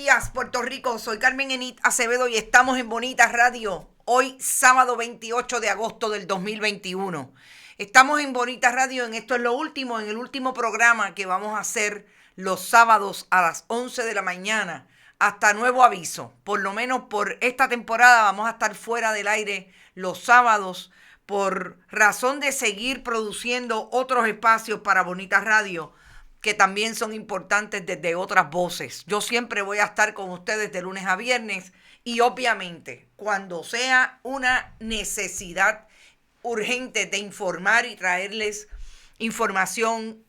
días, Puerto Rico. Soy Carmen Enit Acevedo y estamos en Bonita Radio. Hoy, sábado 28 de agosto del 2021. Estamos en Bonita Radio en Esto es lo Último, en el último programa que vamos a hacer los sábados a las 11 de la mañana hasta nuevo aviso. Por lo menos por esta temporada vamos a estar fuera del aire los sábados por razón de seguir produciendo otros espacios para Bonita Radio que también son importantes desde otras voces. Yo siempre voy a estar con ustedes de lunes a viernes y obviamente cuando sea una necesidad urgente de informar y traerles información,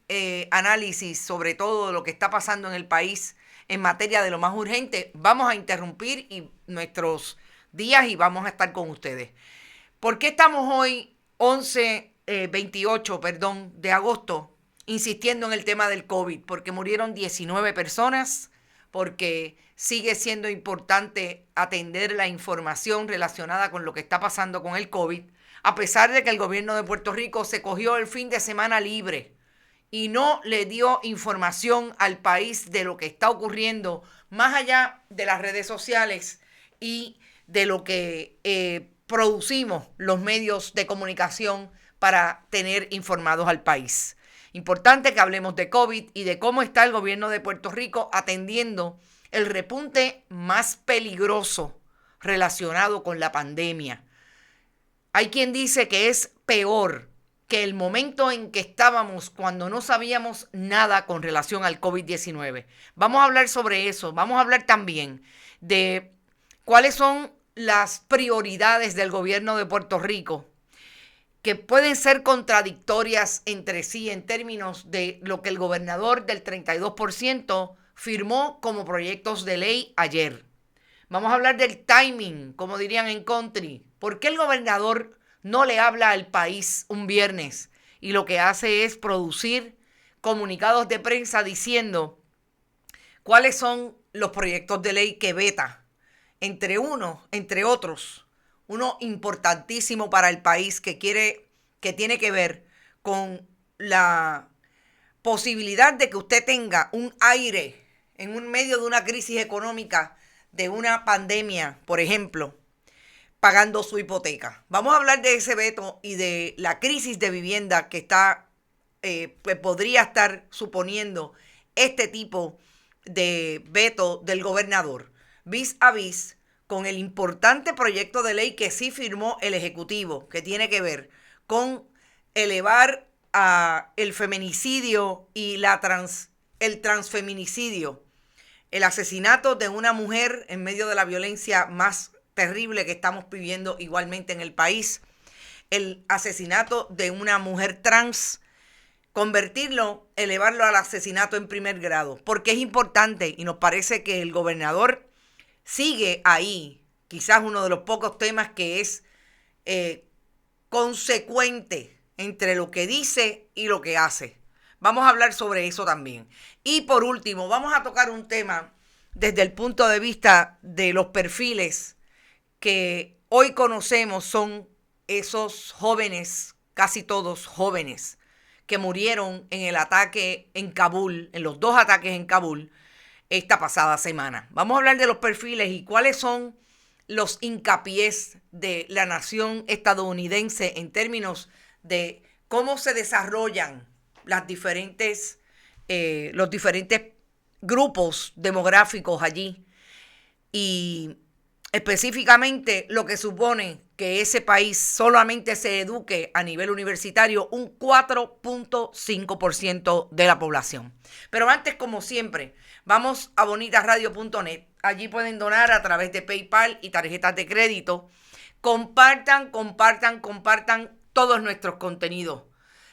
análisis sobre todo lo que está pasando en el país en materia de lo más urgente, vamos a interrumpir nuestros días y vamos a estar con ustedes. ¿Por qué estamos hoy 28 de agosto? Insistiendo en el tema del COVID, porque murieron 19 personas, porque sigue siendo importante atender la información relacionada con lo que está pasando con el COVID, a pesar de que el gobierno de Puerto Rico se cogió el fin de semana libre y no le dio información al país de lo que está ocurriendo, más allá de las redes sociales y de lo que producimos los medios de comunicación para tener informados al país. Importante que hablemos de COVID y de cómo está el gobierno de Puerto Rico atendiendo el repunte más peligroso relacionado con la pandemia. Hay quien dice que es peor que el momento en que estábamos cuando no sabíamos nada con relación al COVID-19. Vamos a hablar sobre eso. Vamos a hablar también de cuáles son las prioridades del gobierno de Puerto Rico, que pueden ser contradictorias entre sí en términos de lo que el gobernador del 32% firmó como proyectos de ley ayer. Vamos a hablar del timing, como dirían en country. ¿Por qué el gobernador no le habla al país un viernes y lo que hace es producir comunicados de prensa diciendo cuáles son los proyectos de ley que veta? Entre otros, uno importantísimo para el país que tiene que ver con la posibilidad de que usted tenga un aire en un medio de una crisis económica, de una pandemia, por ejemplo, pagando su hipoteca. Vamos a hablar de ese veto y de la crisis de vivienda que podría estar suponiendo este tipo de veto del gobernador, vis a vis con el importante proyecto de ley que sí firmó el Ejecutivo, que tiene que ver con elevar el feminicidio y el transfeminicidio, el asesinato de una mujer en medio de la violencia más terrible que estamos viviendo igualmente en el país, el asesinato de una mujer trans, elevarlo al asesinato en primer grado, porque es importante y nos parece que el gobernador sigue ahí, quizás uno de los pocos temas que es consecuente entre lo que dice y lo que hace. Vamos a hablar sobre eso también. Y por último, vamos a tocar un tema desde el punto de vista de los perfiles que hoy conocemos. Son esos jóvenes, casi todos jóvenes, que murieron en el ataque en Kabul, en los 2 ataques en Kabul, esta pasada semana. Vamos a hablar de los perfiles y cuáles son los hincapiés de la nación estadounidense en términos de cómo se desarrollan los diferentes grupos demográficos allí y específicamente lo que supone que ese país solamente se eduque a nivel universitario un 4.5% de la población. Pero antes, como siempre, vamos a bonitasradio.net. Allí pueden donar a través de PayPal y tarjetas de crédito. Compartan todos nuestros contenidos.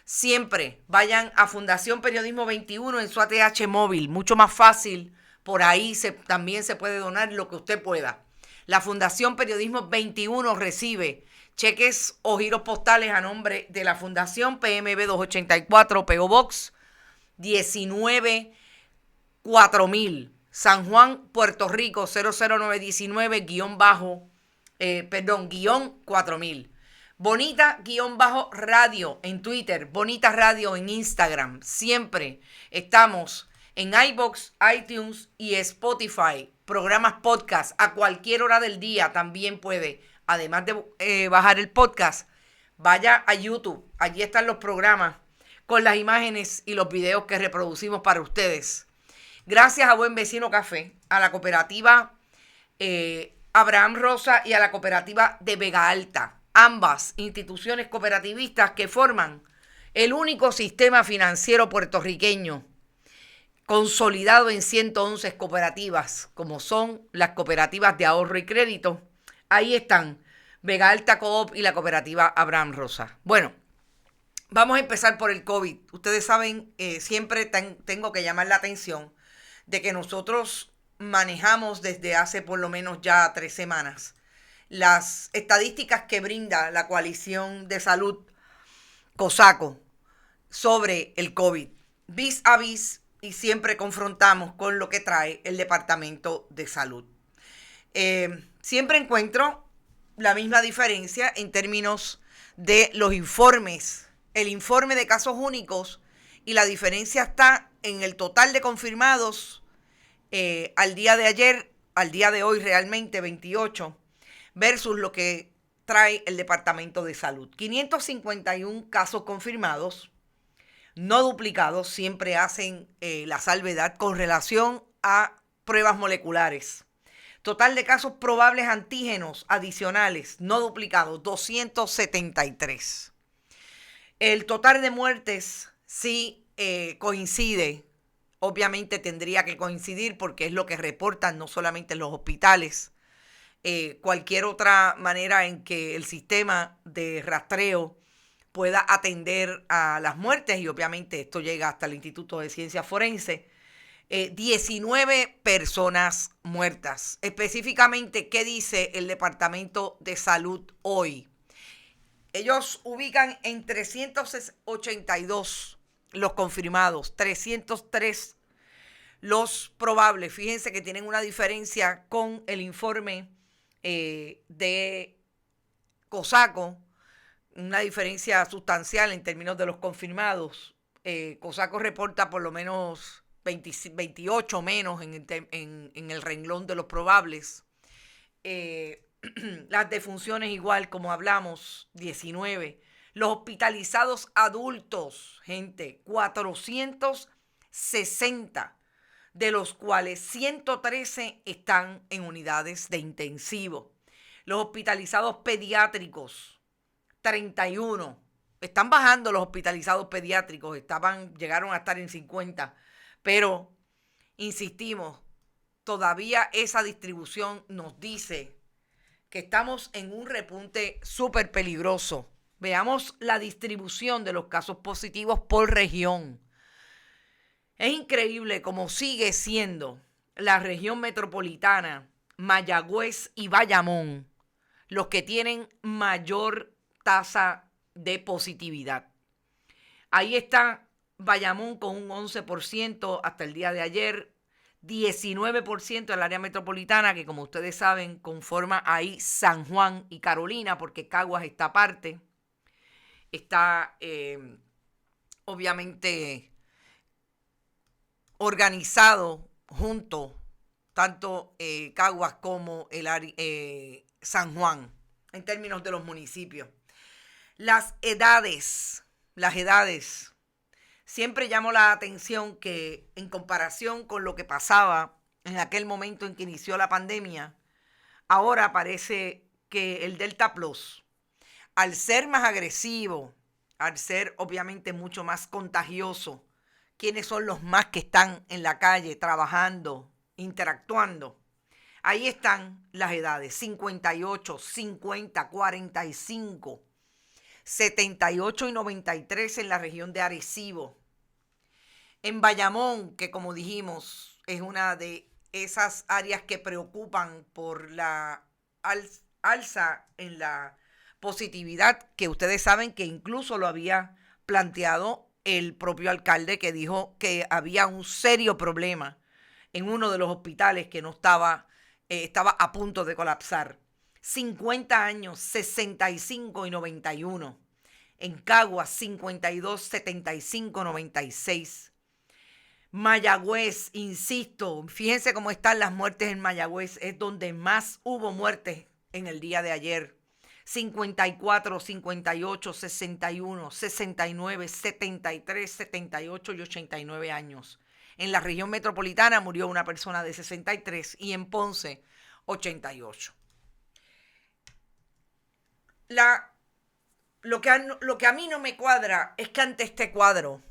Siempre vayan a Fundación Periodismo 21 en su ATH móvil. Mucho más fácil. Por ahí también se puede donar lo que usted pueda. La Fundación Periodismo 21 recibe cheques o giros postales a nombre de la Fundación PMB 284, PO Box 19-4000, San Juan, Puerto Rico 00919-4000. Bonita-radio en Twitter, Bonita Radio en Instagram. Siempre estamos en iVoox, iTunes y Spotify, programas podcast a cualquier hora del día también puede, además de bajar el podcast, vaya a YouTube, allí están los programas con las imágenes y los videos que reproducimos para ustedes. Gracias a Buen Vecino Café, a la cooperativa Abraham Rosa y a la cooperativa de Vega Alta, ambas instituciones cooperativistas que forman el único sistema financiero puertorriqueño consolidado en 111 cooperativas, como son las cooperativas de ahorro y crédito. Ahí están Vega Alta Coop y la cooperativa Abraham Rosa. Bueno, vamos a empezar por el COVID. Ustedes saben, siempre tengo que llamar la atención de que nosotros manejamos desde hace por lo menos ya 3 semanas las estadísticas que brinda la Coalición de Salud COSACO sobre el COVID, vis a vis, y siempre confrontamos con lo que trae el Departamento de Salud. Siempre encuentro la misma diferencia en términos de los informes, el informe de casos únicos, y la diferencia está en el total de confirmados al día de ayer, al día de hoy realmente 28, versus lo que trae el Departamento de Salud. 551 casos confirmados, no duplicados, siempre hacen la salvedad con relación a pruebas moleculares. Total de casos probables antígenos adicionales, no duplicados, 273. El total de muertes sí coincide, obviamente tendría que coincidir porque es lo que reportan no solamente en los hospitales, cualquier otra manera en que el sistema de rastreo pueda atender a las muertes, y obviamente esto llega hasta el Instituto de Ciencias Forenses. 19 personas muertas. Específicamente, ¿qué dice el Departamento de Salud hoy? Ellos ubican en 382 los confirmados, 303 los probables. Fíjense que tienen una diferencia con el informe de COSACO, una diferencia sustancial en términos de los confirmados. COSACO reporta por lo menos 28 menos en el renglón de los probables. Las defunciones igual, como hablamos, 19. Los hospitalizados adultos, gente, 460, de los cuales 113 están en unidades de intensivo. Los hospitalizados pediátricos, 31. Están bajando los hospitalizados pediátricos, llegaron a estar en 50, pero insistimos, todavía esa distribución nos dice que estamos en un repunte súper peligroso. Veamos la distribución de los casos positivos por región. Es increíble cómo sigue siendo la región metropolitana, Mayagüez y Bayamón los que tienen mayor tasa de positividad. Ahí está Bayamón con un 11% hasta el día de ayer, 19% en el área metropolitana, que como ustedes saben conforma ahí San Juan y Carolina, porque Caguas está aparte. Está obviamente organizado junto tanto Caguas como San Juan en términos de los municipios. Las edades. Siempre llamó la atención que en comparación con lo que pasaba en aquel momento en que inició la pandemia, ahora parece que el Delta Plus, al ser más agresivo, al ser obviamente mucho más contagioso, ¿quiénes son los más que están en la calle trabajando, interactuando? Ahí están las edades, 58, 50, 45, 78 y 93 en la región de Arecibo. En Bayamón, que como dijimos, es una de esas áreas que preocupan por la alza en la positividad, que ustedes saben que incluso lo había planteado el propio alcalde, que dijo que había un serio problema en uno de los hospitales que no estaba a punto de colapsar. 50 años, 65 y 91. En Caguas, 52, 75, 96. Mayagüez, insisto, fíjense cómo están las muertes en Mayagüez, es donde más hubo muertes en el día de ayer. 54, 58, 61, 69, 73, 78 y 89 años. En la región metropolitana murió una persona de 63 y en Ponce 88. Lo que a mí no me cuadra es que ante este cuadro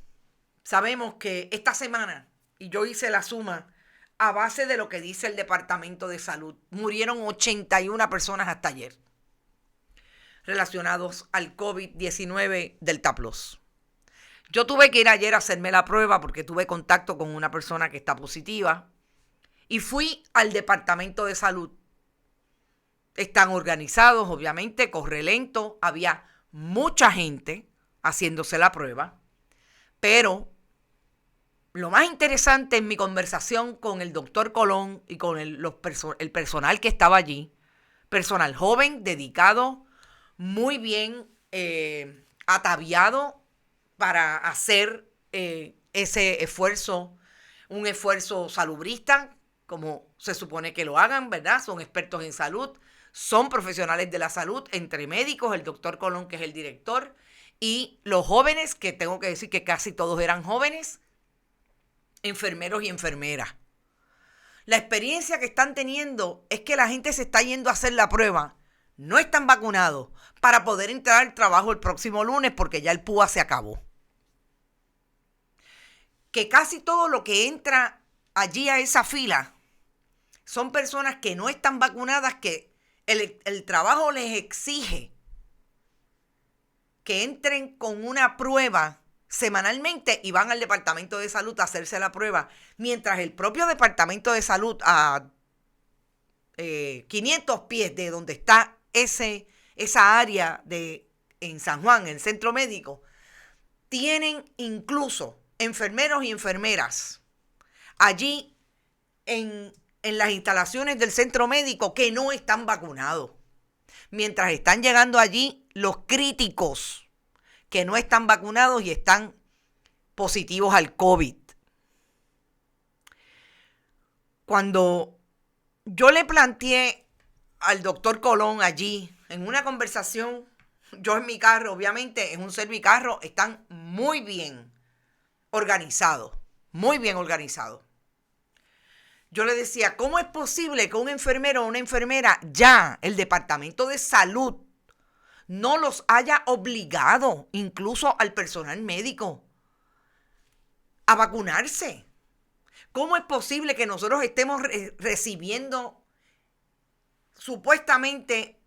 sabemos que esta semana, y yo hice la suma a base de lo que dice el Departamento de Salud, murieron 81 personas hasta ayer relacionados al COVID-19 Delta Plus. Yo tuve que ir ayer a hacerme la prueba porque tuve contacto con una persona que está positiva y fui al Departamento de Salud. Están organizados, obviamente, corre lento, había mucha gente haciéndose la prueba, pero lo más interesante en mi conversación con el doctor Colón y con el personal que estaba allí, personal joven, dedicado, muy bien ataviado para hacer ese esfuerzo, un esfuerzo salubrista, como se supone que lo hagan, ¿verdad? Son expertos en salud, son profesionales de la salud, entre médicos, el doctor Colón, que es el director, y los jóvenes, que tengo que decir que casi todos eran jóvenes, enfermeros y enfermeras. La experiencia que están teniendo es que la gente se está yendo a hacer la prueba, no están vacunados para poder entrar al trabajo el próximo lunes porque ya el PUA se acabó. Que casi todo lo que entra allí a esa fila son personas que no están vacunadas, que el trabajo les exige que entren con una prueba semanalmente y van al Departamento de Salud a hacerse la prueba, mientras el propio Departamento de Salud a 500 pies de donde está esa área en San Juan, el centro médico, tienen incluso enfermeros y enfermeras allí en las instalaciones del centro médico que no están vacunados. Mientras están llegando allí los críticos que no están vacunados y están positivos al COVID. Cuando yo le planteé al doctor Colón allí, en una conversación, yo en mi carro, obviamente en un servicarro, están muy bien organizados, muy bien organizados. Yo le decía, ¿cómo es posible que un enfermero o una enfermera ya, el Departamento de Salud, no los haya obligado, incluso al personal médico, a vacunarse? ¿Cómo es posible que nosotros estemos recibiendo supuestamente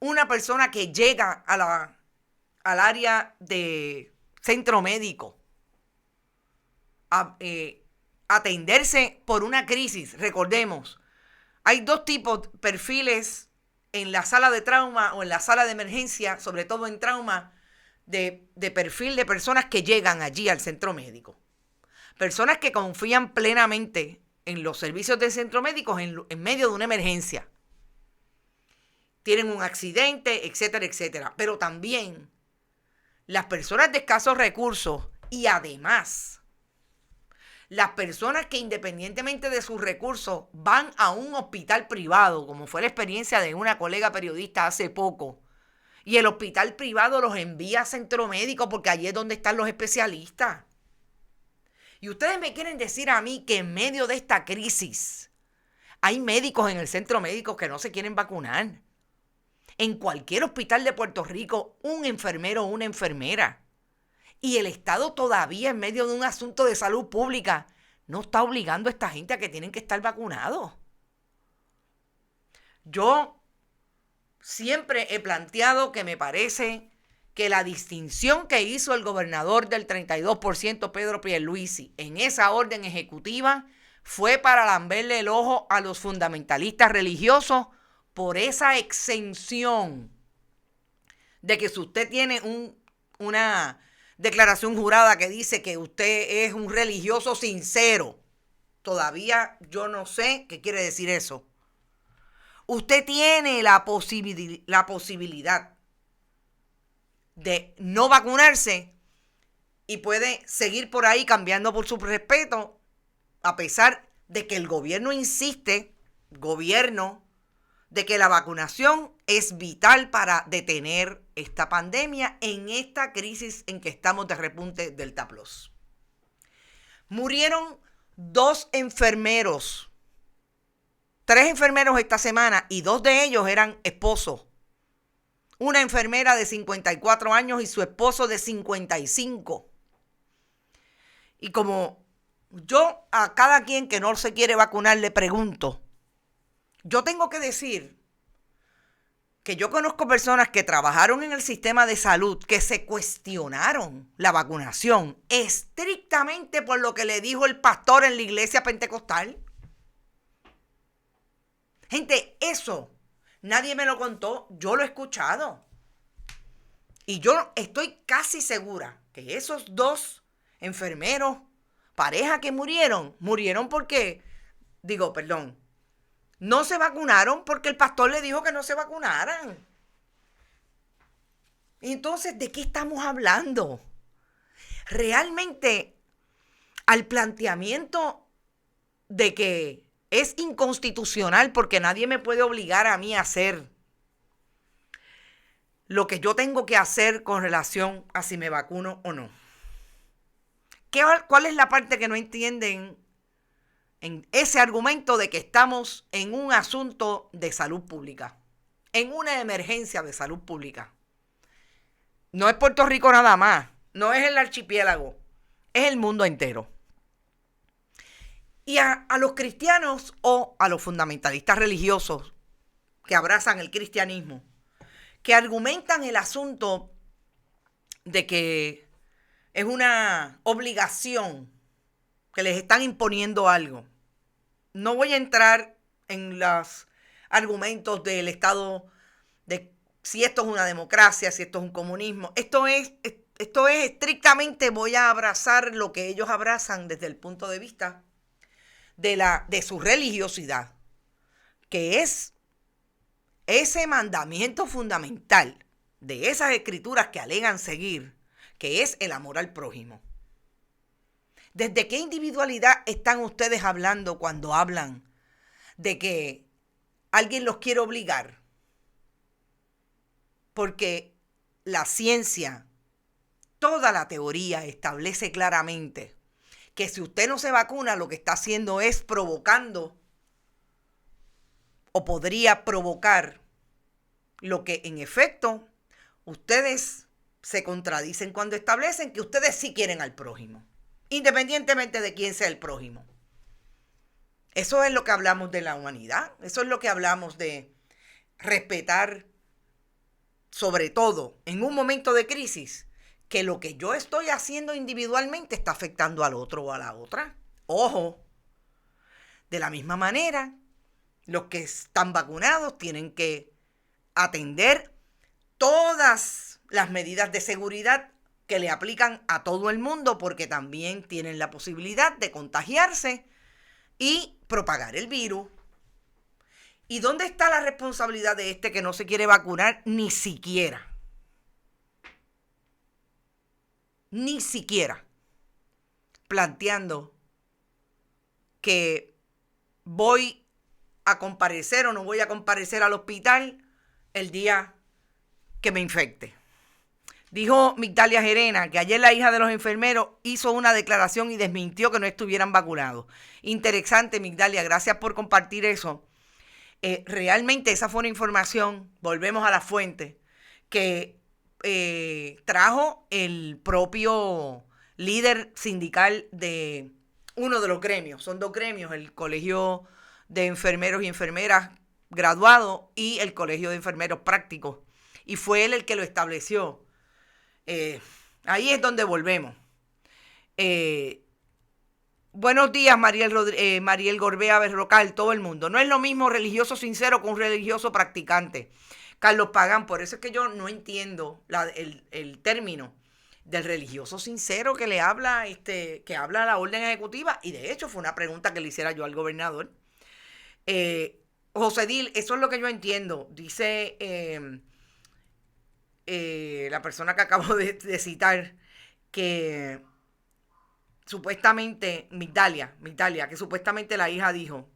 una persona que llega al área de centro médico a atenderse por una crisis? Recordemos, hay dos tipos de perfiles en la sala de trauma o en la sala de emergencia, sobre todo en trauma, de perfil de personas que llegan allí al centro médico. Personas que confían plenamente en los servicios del centro médico en medio de una emergencia. Tienen un accidente, etcétera, etcétera. Pero también las personas de escasos recursos y además las personas que independientemente de sus recursos van a un hospital privado, como fue la experiencia de una colega periodista hace poco, y el hospital privado los envía a centro médico porque allí es donde están los especialistas. Y ustedes me quieren decir a mí que en medio de esta crisis hay médicos en el centro médico que no se quieren vacunar. En cualquier hospital de Puerto Rico, un enfermero o una enfermera. Y el Estado todavía en medio de un asunto de salud pública no está obligando a esta gente a que tienen que estar vacunados. Yo siempre he planteado que me parece que la distinción que hizo el gobernador del 32%, Pedro Pierluisi, en esa orden ejecutiva fue para lamberle el ojo a los fundamentalistas religiosos por esa exención de que si usted tiene una declaración jurada que dice que usted es un religioso sincero, todavía yo no sé qué quiere decir eso. Usted tiene la posibilidad de no vacunarse y puede seguir por ahí cambiando por su respeto, a pesar de que el gobierno insiste, de que la vacunación es vital para detener esta pandemia en esta crisis en que estamos de repunte Delta Plus. Murieron 2 enfermeros, 3 enfermeros esta semana y 2 de ellos eran esposos. Una enfermera de 54 años y su esposo de 55. Y como yo a cada quien que no se quiere vacunar le pregunto, yo tengo que decir que yo conozco personas que trabajaron en el sistema de salud que se cuestionaron la vacunación estrictamente por lo que le dijo el pastor en la iglesia pentecostal. Gente, eso nadie me lo contó, yo lo he escuchado. Y yo estoy casi segura que esos 2 enfermeros, pareja que murieron porque, no se vacunaron porque el pastor le dijo que no se vacunaran. Entonces, ¿de qué estamos hablando? Realmente, al planteamiento de que es inconstitucional porque nadie me puede obligar a mí a hacer lo que yo tengo que hacer con relación a si me vacuno o no. ¿Cuál es la parte que no entienden en ese argumento de que estamos en un asunto de salud pública, en una emergencia de salud pública? No es Puerto Rico nada más, no es el archipiélago, es el mundo entero. Y a los cristianos o a los fundamentalistas religiosos que abrazan el cristianismo, que argumentan el asunto de que es una obligación, que les están imponiendo algo. No voy a entrar en los argumentos del Estado, de si esto es una democracia, si esto es un comunismo. Esto es estrictamente, voy a abrazar lo que ellos abrazan desde el punto de vista de su religiosidad, que es ese mandamiento fundamental de esas escrituras que alegan seguir, que es el amor al prójimo. ¿Desde qué individualidad están ustedes hablando cuando hablan de que alguien los quiere obligar? Porque la ciencia, toda la teoría establece claramente que si usted no se vacuna, lo que está haciendo es provocando o podría provocar lo que en efecto ustedes se contradicen cuando establecen que ustedes sí quieren al prójimo, independientemente de quién sea el prójimo. Eso es lo que hablamos de la humanidad, eso es lo que hablamos de respetar, sobre todo en un momento de crisis, que lo que yo estoy haciendo individualmente está afectando al otro o a la otra. Ojo, de la misma manera, los que están vacunados tienen que atender todas las medidas de seguridad que le aplican a todo el mundo, porque también tienen la posibilidad de contagiarse y propagar el virus. ¿Y dónde está la responsabilidad de este que no se quiere vacunar ni siquiera? Ni siquiera planteando que voy a comparecer o no voy a comparecer al hospital el día que me infecte. Dijo Migdalia Gerena que ayer la hija de los enfermeros hizo una declaración y desmintió que no estuvieran vacunados. Interesante, Migdalia, gracias por compartir eso. Realmente esa fue una información, volvemos a la fuente, que trajo el propio líder sindical de uno de los gremios. Son 2 gremios, el Colegio de Enfermeros y Enfermeras Graduados y el Colegio de Enfermeros Prácticos. Y fue él el que lo estableció. Ahí es donde volvemos. Buenos días, Mariel Gorbea Berrocal, todo el mundo. No es lo mismo religioso sincero con un religioso practicante. Carlos Pagán, por eso es que yo no entiendo el término del religioso sincero que le habla, que habla la orden ejecutiva, y de hecho fue una pregunta que le hiciera yo al gobernador. José Dil, eso es lo que yo entiendo. Dice la persona que acabo de citar, que supuestamente, Migdalia, que supuestamente la hija dijo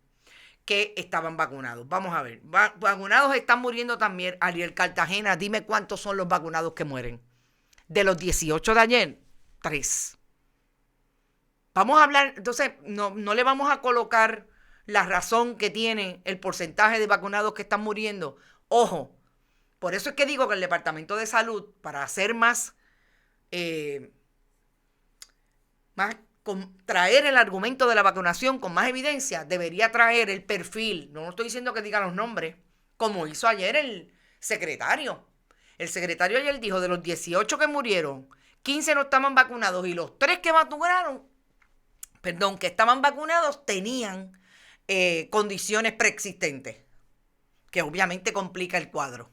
que estaban vacunados. Vamos a ver, vacunados están muriendo también. Ariel Cartagena, dime cuántos son los vacunados que mueren. De los 18 de ayer, 3. Vamos a hablar, entonces no le vamos a colocar la razón que tiene el porcentaje de vacunados que están muriendo. Ojo, por eso es que digo que el Departamento de Salud, para hacer más traer el argumento de la vacunación con más evidencia, debería traer el perfil, no estoy diciendo que diga los nombres, como hizo ayer el secretario. El secretario ayer dijo, de los 18 que murieron, 15 no estaban vacunados y los 3 que que estaban vacunados tenían condiciones preexistentes, que obviamente complica el cuadro.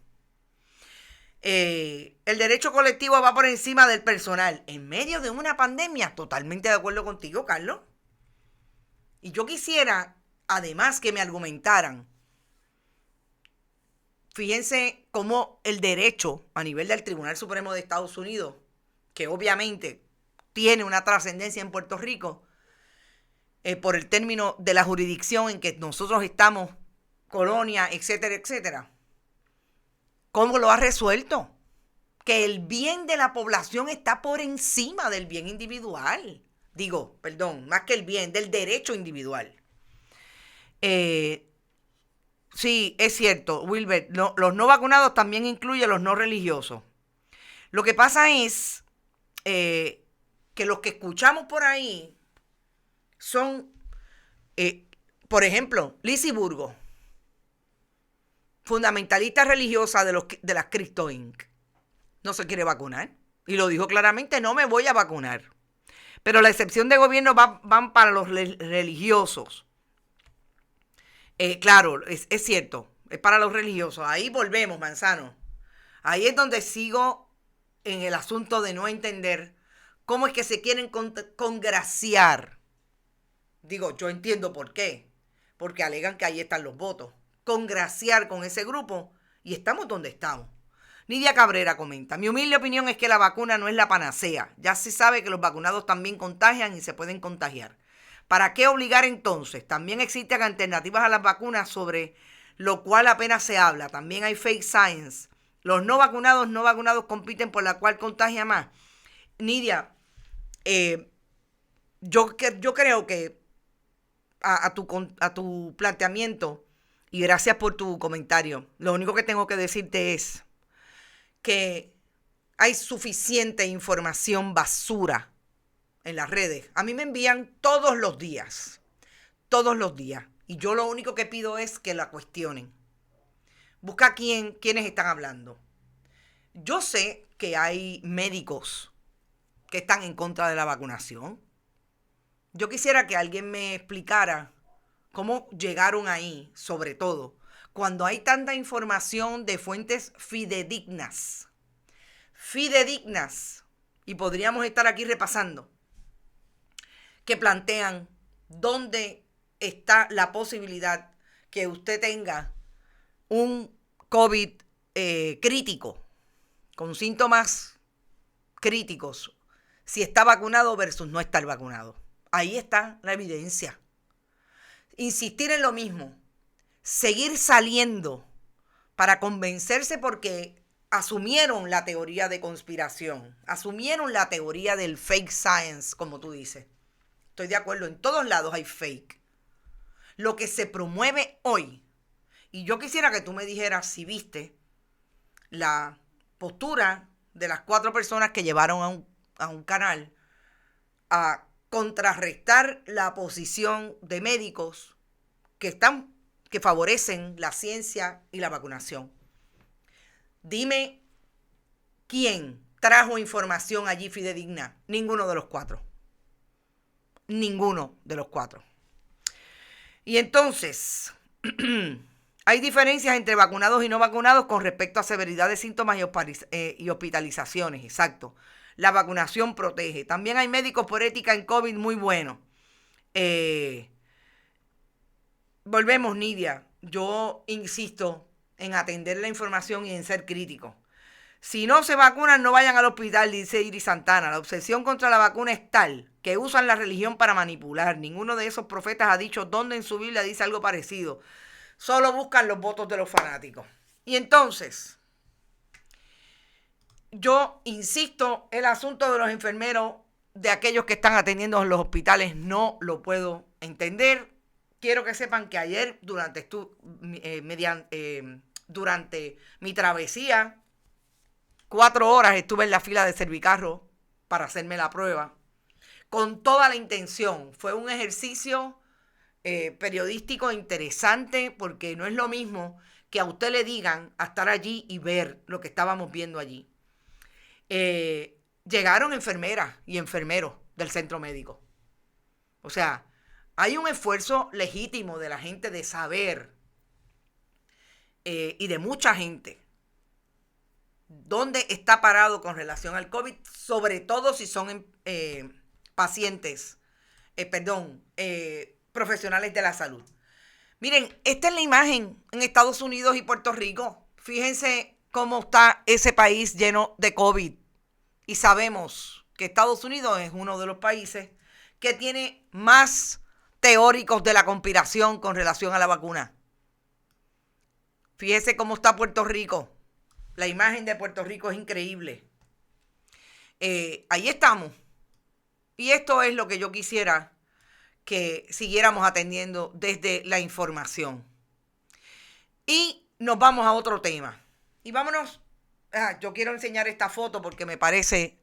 El derecho colectivo va por encima del personal en medio de una pandemia. Totalmente de acuerdo contigo, Carlos. Y yo quisiera, además, que me argumentaran. Fíjense cómo el derecho a nivel del Tribunal Supremo de Estados Unidos, que obviamente tiene una trascendencia en Puerto Rico, por el término de la jurisdicción en que nosotros estamos, colonia, etcétera, etcétera. ¿Cómo lo ha resuelto? Que el bien de la población está por encima del bien individual. Más que el bien, del derecho individual. Sí, es cierto, Wilbert. Los no vacunados también incluyen los no religiosos. Lo que pasa es que los que escuchamos por ahí son, por ejemplo, Lizzie Burgos, fundamentalista religiosa de las Cristo Inc. No se quiere vacunar. Y lo dijo claramente, no me voy a vacunar. Pero la excepción de gobierno van para los religiosos. Claro, es cierto, es para los religiosos. Ahí volvemos, Manzano. Ahí es donde sigo en el asunto de no entender cómo es que se quieren congraciar. Yo entiendo por qué. Porque alegan que ahí están los votos. Congraciar con ese grupo y estamos donde estamos. Nidia Cabrera comenta, mi humilde opinión es que la vacuna no es la panacea. Ya se sabe que los vacunados también contagian y se pueden contagiar. ¿Para qué obligar entonces? También existen alternativas a las vacunas sobre lo cual apenas se habla. También hay fake science. Los no vacunados compiten por la cual contagia más. Nidia, yo creo que a tu planteamiento, y gracias por tu comentario, lo único que tengo que decirte es que hay suficiente información basura en las redes. A mí me envían todos los días. Y yo lo único que pido es que la cuestionen. Busca quiénes están hablando. Yo sé que hay médicos que están en contra de la vacunación. Yo quisiera que alguien me explicara cómo llegaron ahí, sobre todo cuando hay tanta información de fuentes fidedignas, y podríamos estar aquí repasando, que plantean dónde está la posibilidad que usted tenga un COVID crítico, con síntomas críticos, si está vacunado versus no estar vacunado. Ahí está la evidencia. Insistir en lo mismo, seguir saliendo para convencerse porque asumieron la teoría de conspiración, asumieron la teoría del fake science, como tú dices. Estoy de acuerdo, en todos lados hay fake. Lo que se promueve hoy, y yo quisiera que tú me dijeras si viste la postura de las 4 personas que llevaron a un canal a contrarrestar la posición de médicos que favorecen la ciencia y la vacunación. Dime quién trajo información allí fidedigna. Ninguno de los 4. Y entonces, hay diferencias entre vacunados y no vacunados con respecto a severidad de síntomas y hospitalizaciones. Exacto. La vacunación protege. También hay médicos por ética en COVID muy buenos. Volvemos, Nidia. Yo insisto en atender la información y en ser crítico. Si no se vacunan, no vayan al hospital, dice Iris Santana. La obsesión contra la vacuna es tal que usan la religión para manipular. Ninguno de esos profetas ha dicho dónde en su Biblia dice algo parecido. Solo buscan los votos de los fanáticos. Y entonces, yo insisto, el asunto de los enfermeros, de aquellos que están atendiendo en los hospitales, no lo puedo entender. Quiero que sepan que ayer, durante mi travesía, 4 horas estuve en la fila de Servicarro para hacerme la prueba, con toda la intención. Fue un ejercicio periodístico interesante, porque no es lo mismo que a usted le digan a estar allí y ver lo que estábamos viendo allí. Llegaron enfermeras y enfermeros del centro médico. O sea, hay un esfuerzo legítimo de la gente de saber y de mucha gente dónde está parado con relación al COVID, sobre todo si son profesionales de la salud. Miren, esta es la imagen en Estados Unidos y Puerto Rico. Fíjense cómo está ese país lleno de COVID. Y sabemos que Estados Unidos es uno de los países que tiene más teóricos de la conspiración con relación a la vacuna. Fíjese cómo está Puerto Rico. La imagen de Puerto Rico es increíble. Ahí estamos. Y esto es lo que yo quisiera que siguiéramos atendiendo desde la información. Y nos vamos a otro tema. Y vámonos. Yo quiero enseñar esta foto porque me parece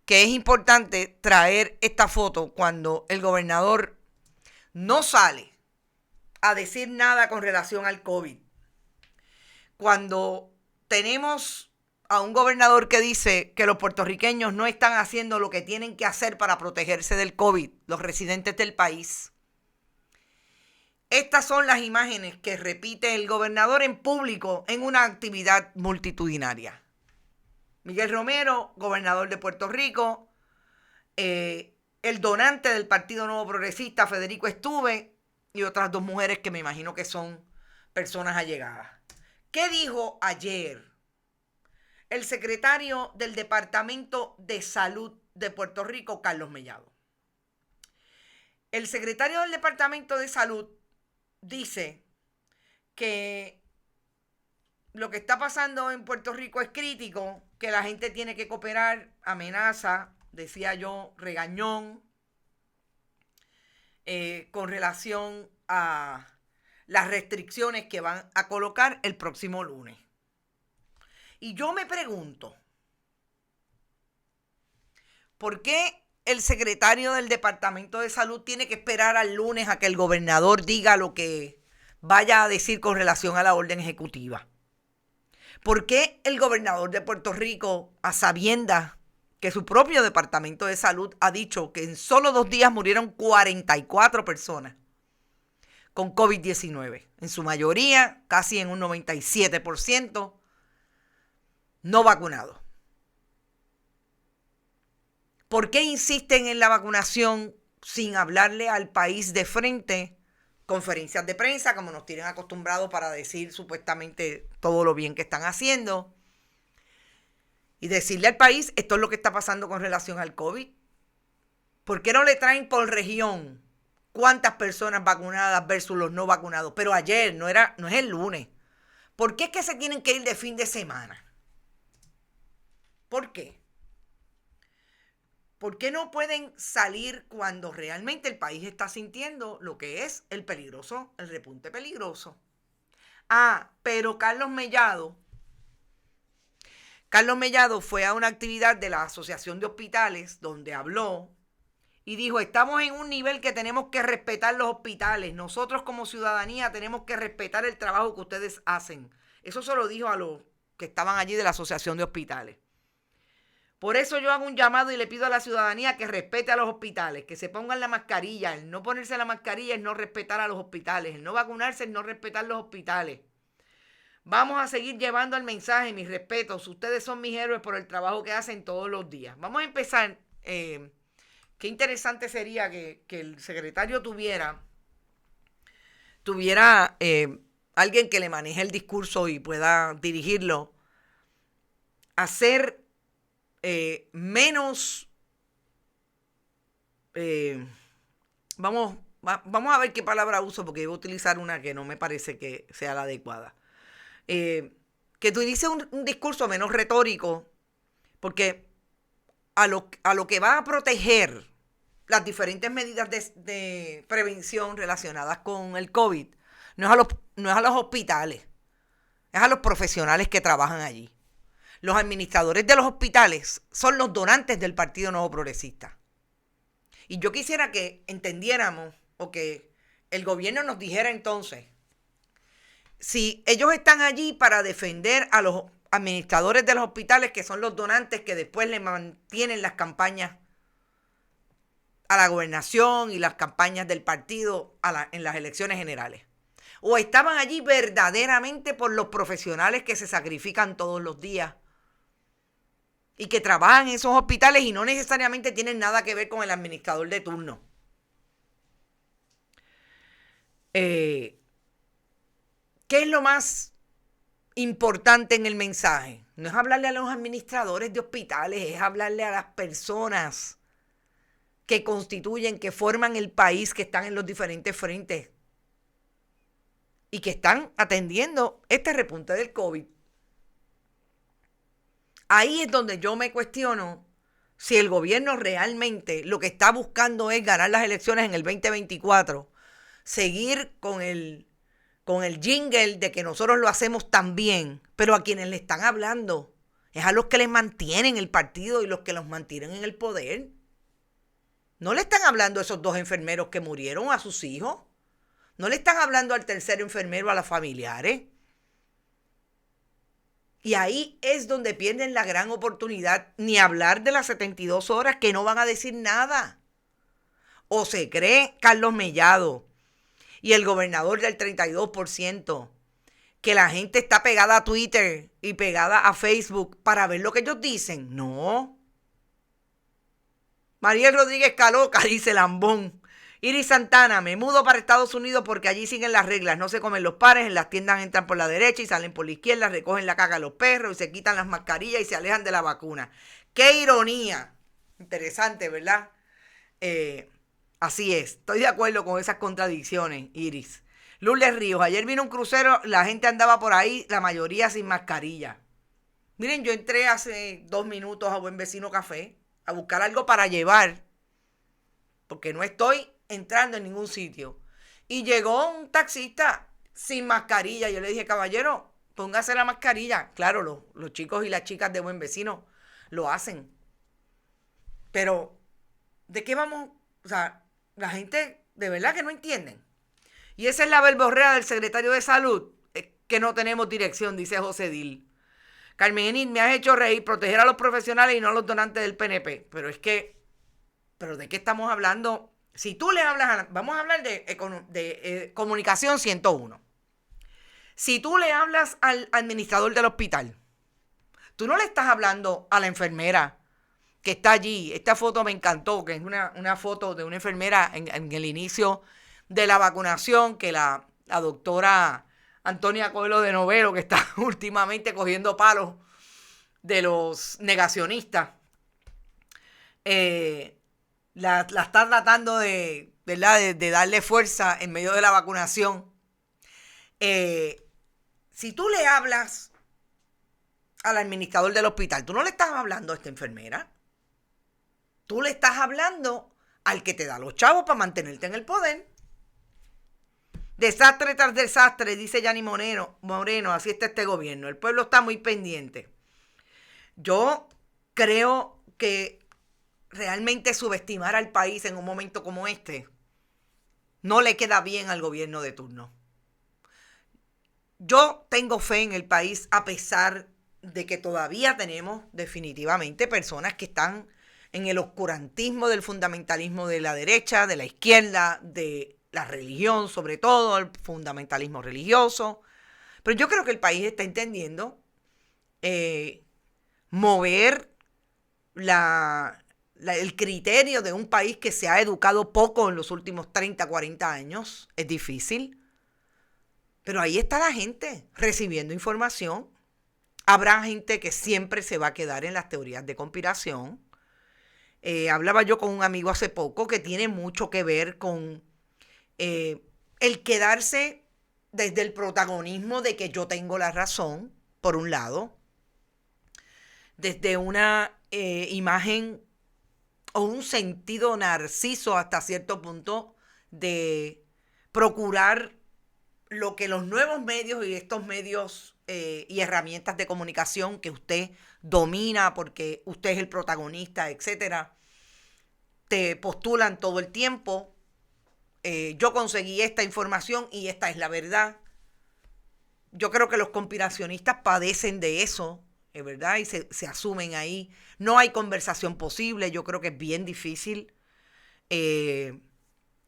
que es importante traer esta foto cuando el gobernador no sale a decir nada con relación al COVID. Cuando tenemos a un gobernador que dice que los puertorriqueños no están haciendo lo que tienen que hacer para protegerse del COVID, los residentes del país. Estas son las imágenes que repite el gobernador en público en una actividad multitudinaria. Miguel Romero, gobernador de Puerto Rico, el donante del Partido Nuevo Progresista, Federico Estuve, y otras 2 mujeres que me imagino que son personas allegadas. ¿Qué dijo ayer el secretario del Departamento de Salud de Puerto Rico, Carlos Mellado? El secretario del Departamento de Salud dice que lo que está pasando en Puerto Rico es crítico, que la gente tiene que cooperar, amenaza, decía yo, regañón, con relación a las restricciones que van a colocar el próximo lunes. Y yo me pregunto, ¿por qué el secretario del Departamento de Salud tiene que esperar al lunes a que el gobernador diga lo que vaya a decir con relación a la orden ejecutiva? ¿Por qué el gobernador de Puerto Rico, a sabiendas que su propio Departamento de Salud ha dicho que en solo 2 días murieron 44 personas con COVID-19? En su mayoría, casi en un 97%, no vacunados. ¿Por qué insisten en la vacunación sin hablarle al país de frente? Conferencias de prensa, como nos tienen acostumbrados para decir supuestamente todo lo bien que están haciendo. Y decirle al país, esto es lo que está pasando con relación al COVID. ¿Por qué no le traen por región cuántas personas vacunadas versus los no vacunados? Pero ayer, no es el lunes. ¿Por qué es que se tienen que ir de fin de semana? ¿Por qué? ¿Por qué no pueden salir cuando realmente el país está sintiendo lo que es el repunte peligroso? Pero Carlos Mellado fue a una actividad de la Asociación de Hospitales donde habló y dijo, estamos en un nivel que tenemos que respetar los hospitales. Nosotros como ciudadanía tenemos que respetar el trabajo que ustedes hacen. Eso se lo dijo a los que estaban allí de la Asociación de Hospitales. Por eso yo hago un llamado y le pido a la ciudadanía que respete a los hospitales, que se pongan la mascarilla. El no ponerse la mascarilla es no respetar a los hospitales. El no vacunarse es no respetar los hospitales. Vamos a seguir llevando el mensaje, mis respetos. Ustedes son mis héroes por el trabajo que hacen todos los días. Vamos a empezar. Qué interesante sería que el secretario tuviera alguien que le maneje el discurso y pueda dirigirlo hacer menos, vamos a ver qué palabra uso, porque voy a utilizar una que no me parece que sea la adecuada. Que tú dices un discurso menos retórico, porque a lo que va a proteger las diferentes medidas de prevención relacionadas con el COVID, no es a los hospitales, es a los profesionales que trabajan allí. Los administradores de los hospitales son los donantes del Partido Nuevo Progresista. Y yo quisiera que entendiéramos, o que el gobierno nos dijera entonces, si ellos están allí para defender a los administradores de los hospitales, que son los donantes que después le mantienen las campañas a la gobernación y las campañas del partido en las elecciones generales, o estaban allí verdaderamente por los profesionales que se sacrifican todos los días y que trabajan en esos hospitales y no necesariamente tienen nada que ver con el administrador de turno. ¿Qué es lo más importante en el mensaje? No es hablarle a los administradores de hospitales, es hablarle a las personas que constituyen, que forman el país, que están en los diferentes frentes y que están atendiendo este repunte del COVID. Ahí es donde yo me cuestiono si el gobierno realmente lo que está buscando es ganar las elecciones en el 2024, seguir con el jingle de que nosotros lo hacemos tan bien, pero a quienes le están hablando es a los que les mantienen el partido y los que los mantienen en el poder. No le están hablando a esos 2 enfermeros que murieron, a sus hijos. No le están hablando al tercer enfermero, a los familiares. Y ahí es donde pierden la gran oportunidad, ni hablar de las 72 horas que no van a decir nada. O se cree Carlos Mellado y el gobernador del 32%, que la gente está pegada a Twitter y pegada a Facebook para ver lo que ellos dicen. No. Mariel Rodríguez Caloca, dice Lambón. Iris Santana, me mudo para Estados Unidos porque allí siguen las reglas, no se comen los pares, en las tiendas entran por la derecha y salen por la izquierda, recogen la caca a los perros y se quitan las mascarillas y se alejan de la vacuna. ¡Qué ironía! Interesante, ¿verdad? Así es, estoy de acuerdo con esas contradicciones, Iris. Lourdes Ríos, ayer vino un crucero, la gente andaba por ahí, la mayoría sin mascarilla. Miren, yo entré hace 2 minutos a Buen Vecino Café a buscar algo para llevar, porque no estoy entrando en ningún sitio. Y llegó un taxista sin mascarilla. Yo le dije, caballero, póngase la mascarilla. Claro, los chicos y las chicas de Buen Vecino lo hacen. Pero, ¿de qué vamos? O sea, la gente de verdad que no entienden. Y esa es la verborrea del secretario de Salud, que no tenemos dirección, dice José Dil. Carmen Enid, me has hecho reír, proteger a los profesionales y no a los donantes del PNP. Pero ¿de qué estamos hablando? Si tú le hablas, vamos a hablar de comunicación 101. Si tú le hablas al administrador del hospital, tú no le estás hablando a la enfermera que está allí. Esta foto me encantó, que es una foto de una enfermera en el inicio de la vacunación, que la doctora Antonia Coelho de Novelo, que está últimamente cogiendo palos de los negacionistas, la está tratando de darle fuerza en medio de la vacunación. Si tú le hablas al administrador del hospital, tú no le estás hablando a esta enfermera. Tú le estás hablando al que te da los chavos para mantenerte en el poder. Desastre tras desastre, dice Yanni Moreno, así está este gobierno. El pueblo está muy pendiente. Yo creo que realmente subestimar al país en un momento como este no le queda bien al gobierno de turno. Yo tengo fe en el país a pesar de que todavía tenemos definitivamente personas que están en el oscurantismo del fundamentalismo de la derecha, de la izquierda, de la religión, sobre todo el fundamentalismo religioso. Pero yo creo que el país está entendiendo mover el criterio de un país que se ha educado poco en los últimos 30, 40 años. Es difícil. Pero ahí está la gente recibiendo información. Habrá gente que siempre se va a quedar en las teorías de conspiración. Hablaba yo con un amigo hace poco que tiene mucho que ver con el quedarse desde el protagonismo de que yo tengo la razón, por un lado, desde una imagen o un sentido narciso hasta cierto punto de procurar lo que los nuevos medios y estos medios y herramientas de comunicación que usted domina porque usted es el protagonista, etcétera, te postulan todo el tiempo. Yo conseguí esta información y esta es la verdad. Yo creo que los conspiracionistas padecen de eso, ¿verdad? Y se asumen ahí. No hay conversación posible. Yo creo que es bien difícil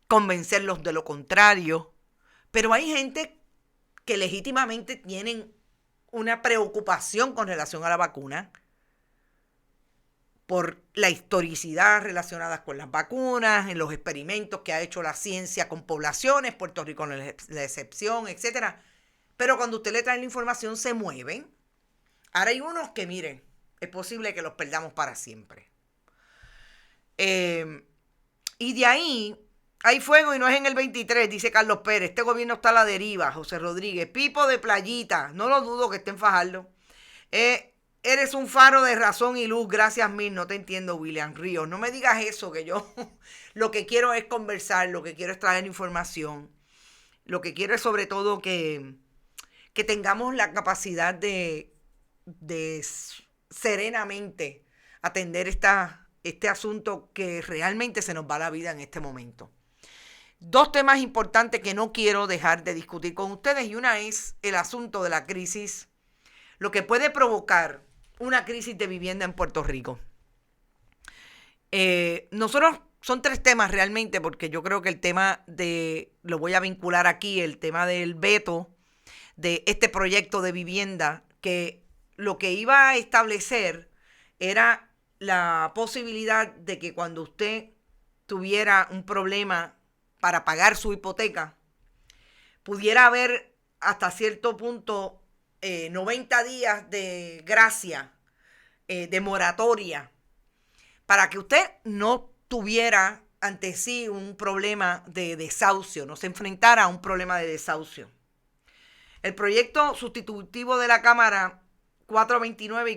convencerlos de lo contrario. Pero hay gente que legítimamente tienen una preocupación con relación a la vacuna por la historicidad relacionada con las vacunas, en los experimentos que ha hecho la ciencia con poblaciones, Puerto Rico no es la excepción, etcétera. Pero cuando usted le trae la información se mueven. Ahora hay unos que, miren, es posible que los perdamos para siempre. Y de ahí hay fuego y no es en el 23, dice Carlos Pérez. Este gobierno está a la deriva, José Rodríguez. Pipo de Playita, no lo dudo que esté en Fajardo. Eres un faro de razón y luz, gracias mil. No te entiendo, William Ríos. No me digas eso, que yo lo que quiero es conversar, lo que quiero es traer información. Lo que quiero es sobre todo que tengamos la capacidad de serenamente atender este asunto que realmente se nos va la vida en este momento. Dos temas importantes que no quiero dejar de discutir con ustedes, y una es el asunto de la crisis, lo que puede provocar una crisis de vivienda en Puerto Rico. Nosotros son tres temas realmente, porque yo creo que el tema lo voy a vincular aquí, el tema del veto de este proyecto de vivienda, que lo que iba a establecer era la posibilidad de que cuando usted tuviera un problema para pagar su hipoteca, pudiera haber hasta cierto punto 90 días de gracia, de moratoria, para que usted no tuviera ante sí un problema de desahucio, no se enfrentara a un problema de desahucio. El proyecto sustitutivo de la Cámara 429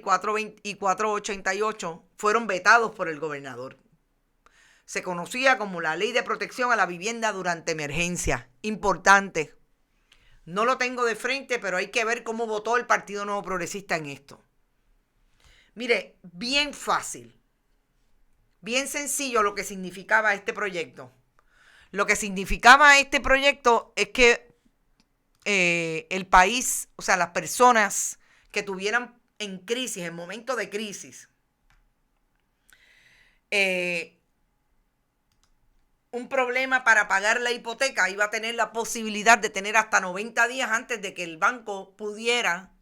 y 488 fueron vetados por el gobernador. Se conocía como la Ley de Protección a la Vivienda durante Emergencia. Importante. No lo tengo de frente, pero hay que ver cómo votó el Partido Nuevo Progresista en esto. Mire, bien fácil, bien sencillo lo que significaba este proyecto. Lo que significaba este proyecto es que el país, o sea, las personas que tuvieran en crisis, en momentos de crisis, un problema para pagar la hipoteca, iba a tener la posibilidad de tener hasta 90 días antes de que el banco pudiera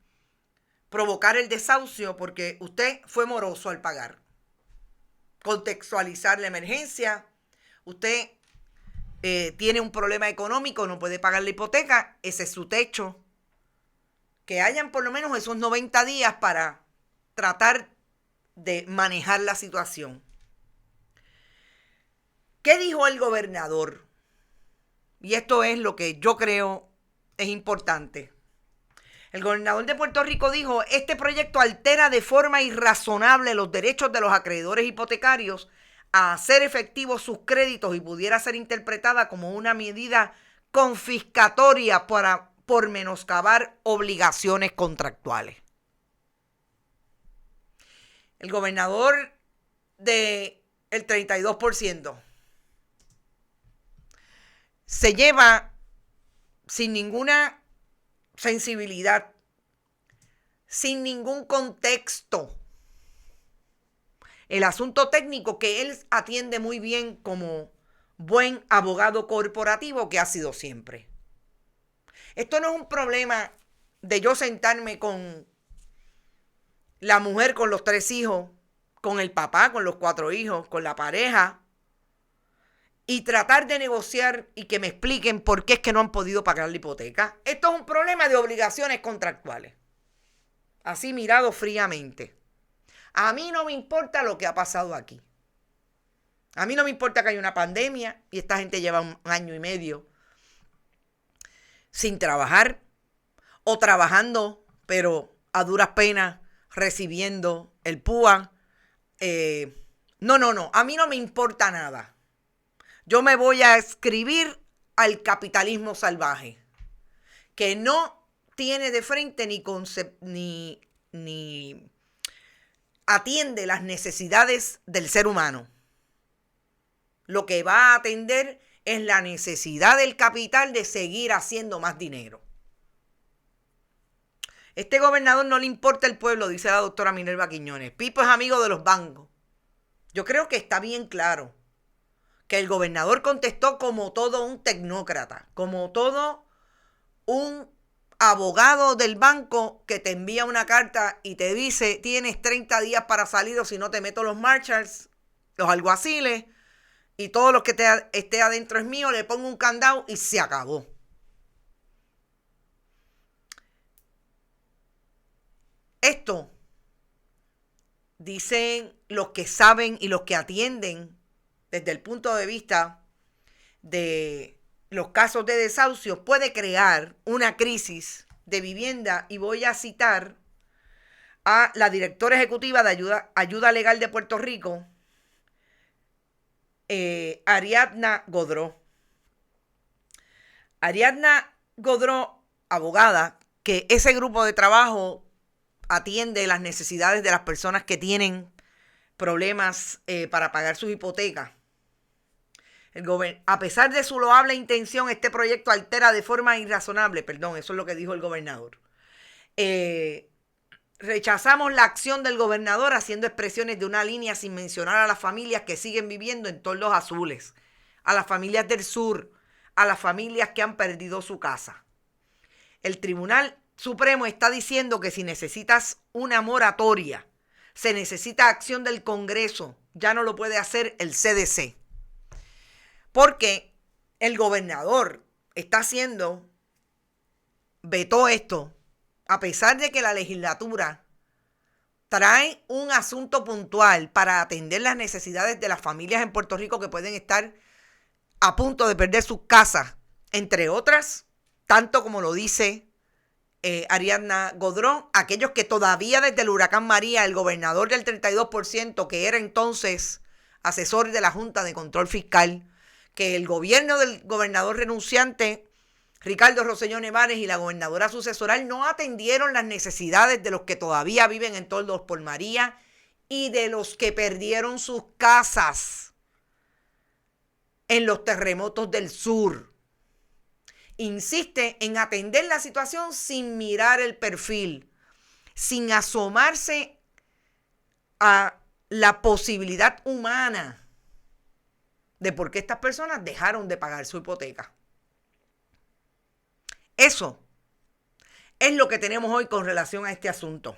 provocar el desahucio porque usted fue moroso al pagar. Contextualizar la emergencia, usted tiene un problema económico, no puede pagar la hipoteca, ese es su techo. Que hayan por lo menos esos 90 días para tratar de manejar la situación. ¿Qué dijo el gobernador? Y esto es lo que yo creo es importante. El gobernador de Puerto Rico dijo: este proyecto altera de forma irrazonable los derechos de los acreedores hipotecarios a hacer efectivos sus créditos y pudiera ser interpretada como una medida confiscatoria por menoscabar obligaciones contractuales. El gobernador del 32% se lleva sin ninguna sensibilidad, sin ningún contexto, el asunto técnico que él atiende muy bien como buen abogado corporativo que ha sido siempre. Esto no es un problema de yo sentarme con la mujer, con los 3 hijos, con el papá, con los 4 hijos, con la pareja, y tratar de negociar y que me expliquen por qué es que no han podido pagar la hipoteca. Esto es un problema de obligaciones contractuales. así mirado fríamente. A mí no me importa lo que ha pasado aquí. A mí no me importa que haya una pandemia y esta gente lleva 1 año y medio sin trabajar o trabajando, pero a duras penas recibiendo el PUA. No, a mí no me importa nada. Yo me voy a escribir al capitalismo salvaje, que no tiene de frente ni atiende las necesidades del ser humano. Lo que va a atender es la necesidad del capital de seguir haciendo más dinero. Este gobernador no le importa el pueblo, dice la doctora Minerva Quiñones. Pipo es amigo de los bancos. Yo creo que está bien claro que el gobernador contestó como todo un tecnócrata, como todo un abogado del banco que te envía una carta y te dice tienes 30 días para salir o si no te meto los marshals, los alguaciles y todo lo que esté adentro es mío, le pongo un candado y se acabó. Esto dicen los que saben y los que atienden desde el punto de vista de los casos de desahucio, puede crear una crisis de vivienda, y voy a citar a la directora ejecutiva de Ayuda Legal de Puerto Rico, Ariadna Godró. Ariadna Godró, abogada, que ese grupo de trabajo atiende las necesidades de las personas que tienen problemas para pagar sus hipotecas. A pesar de su loable intención, este proyecto altera de forma irrazonable, eso es lo que dijo el gobernador. Rechazamos la acción del gobernador haciendo expresiones de una línea sin mencionar a las familias que siguen viviendo en toldos azules, a las familias del sur, a las familias que han perdido su casa. El Tribunal Supremo está diciendo que si necesitas una moratoria, se necesita acción del Congreso, ya no lo puede hacer el CDC. Porque el gobernador vetó esto, a pesar de que la legislatura trae un asunto puntual para atender las necesidades de las familias en Puerto Rico que pueden estar a punto de perder sus casas, entre otras, tanto como lo dice Ariadna Godró, aquellos que todavía desde el huracán María, el gobernador del 32%, que era entonces asesor de la Junta de Control Fiscal, que el gobierno del gobernador renunciante, Ricardo Rosselló Nevares, y la gobernadora sucesoral no atendieron las necesidades de los que todavía viven en toldos por María y de los que perdieron sus casas en los terremotos del sur. Insiste en atender la situación sin mirar el perfil, sin asomarse a la posibilidad humana de por qué estas personas dejaron de pagar su hipoteca. Eso es lo que tenemos hoy con relación a este asunto.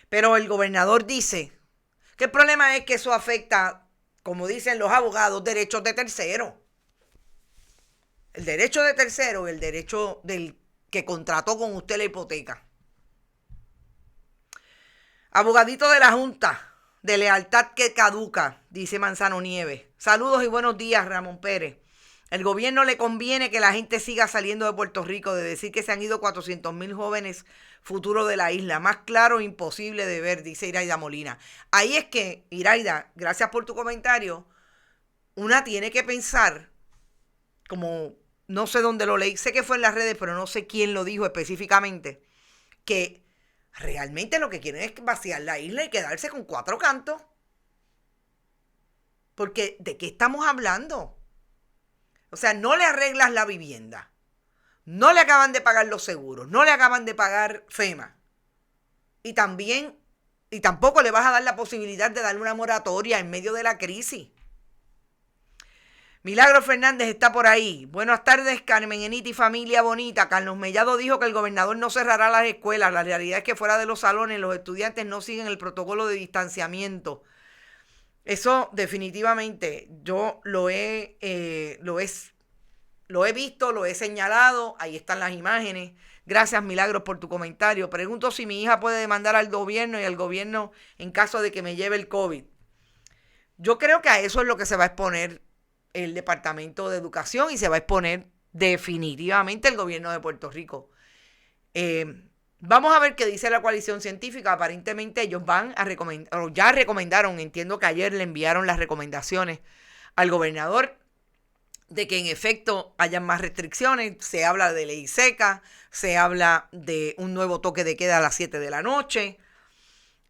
Pero el gobernador dice que el problema es que eso afecta, como dicen los abogados, derechos de terceros. El derecho de tercero y el derecho del que contrató con usted la hipoteca. Abogadito de la Junta de Lealtad que caduca, dice Manzano Nieves. Saludos y buenos días, Ramón Pérez. El gobierno le conviene que la gente siga saliendo de Puerto Rico, de decir que se han ido 400,000 jóvenes futuro de la isla. Más claro, imposible de ver, dice Iraida Molina. Ahí es que, Iraida, gracias por tu comentario, una tiene que pensar, como no sé dónde lo leí, sé que fue en las redes, pero no sé quién lo dijo específicamente, que realmente lo que quieren es vaciar la isla y quedarse con 4 cantos. Porque, ¿de qué estamos hablando? O sea, no le arreglas la vivienda, no le acaban de pagar los seguros, no le acaban de pagar FEMA. Y tampoco le vas a dar la posibilidad de darle una moratoria en medio de la crisis. Milagro Fernández está por ahí. Buenas tardes, Carmen Enita y familia bonita. Carlos Mellado dijo que el gobernador no cerrará las escuelas. La realidad es que fuera de los salones los estudiantes no siguen el protocolo de distanciamiento. Eso definitivamente yo lo he visto, lo he señalado. Ahí están las imágenes Gracias, Milagros, por tu comentario. Pregunto si mi hija puede demandar al gobierno y al gobierno en caso de que me lleve el COVID. Yo creo que a eso es lo que se va a exponer el Departamento de Educación y se va a exponer definitivamente el gobierno de Puerto Rico. Vamos a ver qué dice la coalición científica. Aparentemente ellos van a recomendar, o ya recomendaron, entiendo que ayer le enviaron las recomendaciones al gobernador de que en efecto hayan más restricciones. Se habla de ley seca, se habla de un nuevo toque de queda a las 7 de la noche.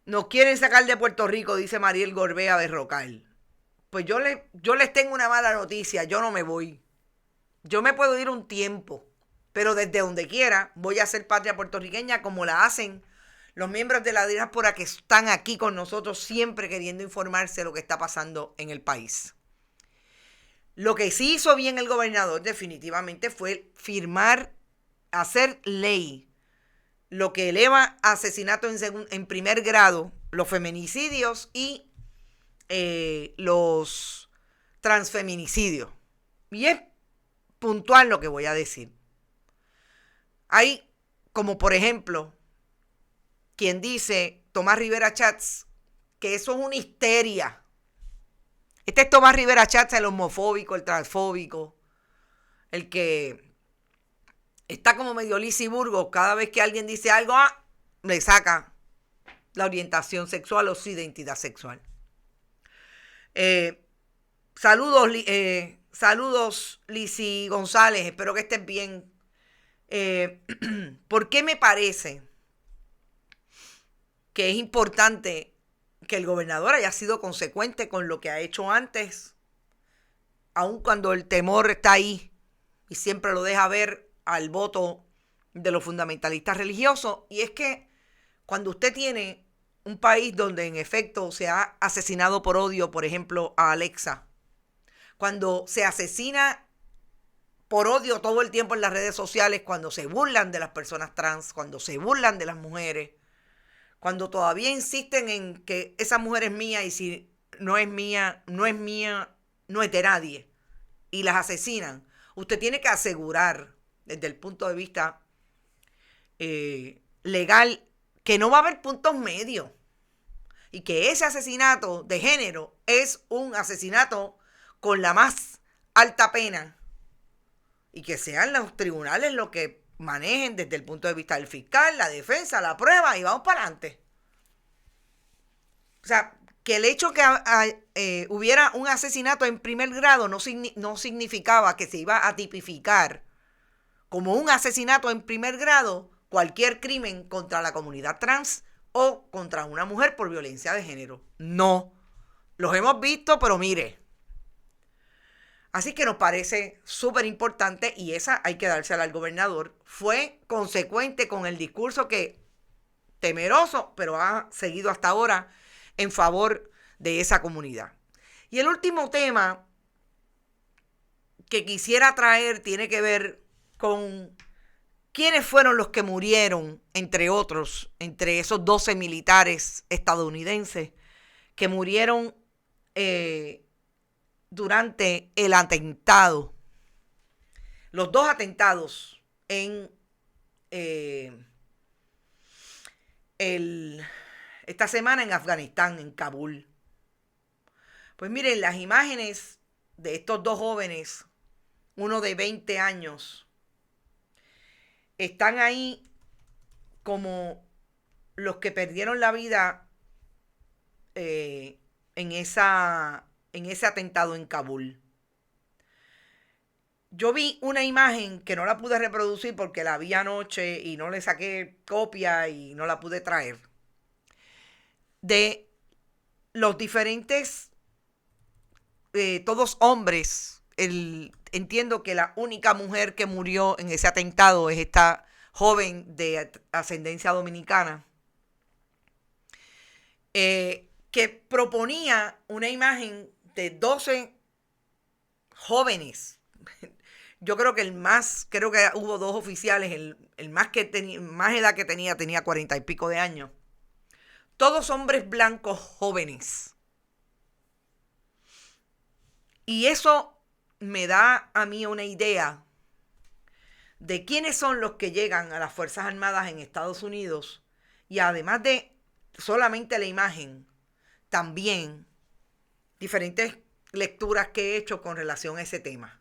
Nos quieren sacar de Puerto Rico, dice Mariel Gorbea de Rocal. Pues yo les tengo una mala noticia, yo no me voy. Yo me puedo ir un tiempo, pero desde donde quiera voy a ser patria puertorriqueña como la hacen los miembros de la diáspora que están aquí con nosotros siempre queriendo informarse de lo que está pasando en el país. Lo que sí hizo bien el gobernador definitivamente fue firmar, hacer ley, lo que eleva a asesinato en primer grado, los feminicidios y los transfeminicidios. Y es puntual lo que voy a decir. Hay, como por ejemplo, quien dice, Tomás Rivera Chats, que eso es una histeria. Este es Tomás Rivera Chats, el homofóbico, el transfóbico, el que está como medio lisiburgo. Cada vez que alguien dice algo, le saca la orientación sexual o su identidad sexual. Saludos, Lizy González, espero que estés bien. ¿Por qué me parece que es importante que el gobernador haya sido consecuente con lo que ha hecho antes, aun cuando el temor está ahí y siempre lo deja ver al voto de los fundamentalistas religiosos? Y es que cuando usted tiene un país donde en efecto se ha asesinado por odio, por ejemplo, a Alexa, cuando se asesina por odio todo el tiempo en las redes sociales, cuando se burlan de las personas trans, cuando se burlan de las mujeres, cuando todavía insisten en que esa mujer es mía y si no es mía, no es mía, no es de nadie, y las asesinan, usted tiene que asegurar desde el punto de vista legal que no va a haber puntos medios y que ese asesinato de género es un asesinato con la más alta pena y que sean los tribunales los que manejen desde el punto de vista del fiscal, la defensa, la prueba y vamos para adelante. O sea, que el hecho que hubiera un asesinato en primer grado no significaba que se iba a tipificar como un asesinato en primer grado cualquier crimen contra la comunidad trans o contra una mujer por violencia de género. No, los hemos visto, pero mire. Así que nos parece súper importante y esa hay que dársela al gobernador. Fue consecuente con el discurso que, temeroso, pero ha seguido hasta ahora en favor de esa comunidad. Y el último tema que quisiera traer tiene que ver con quiénes fueron los que murieron, entre otros, entre esos 12 militares estadounidenses que murieron durante el atentado, los dos atentados en esta semana en Afganistán, en Kabul. Pues miren, las imágenes de estos dos jóvenes, uno de 20 años, están ahí como los que perdieron la vida en ese atentado en Kabul. Yo vi una imagen que no la pude reproducir porque la vi anoche y no le saqué copia y no la pude traer, de los diferentes, todos hombres. Entiendo que la única mujer que murió en ese atentado es esta joven de ascendencia dominicana, que proponía una imagen de 12 jóvenes. Yo creo que creo que hubo dos oficiales, el más que tenía, más edad que tenía 40 y pico de años. Todos hombres blancos jóvenes. Y eso me da a mí una idea de quiénes son los que llegan a las Fuerzas Armadas en Estados Unidos, y además de solamente la imagen, también diferentes lecturas que he hecho con relación a ese tema.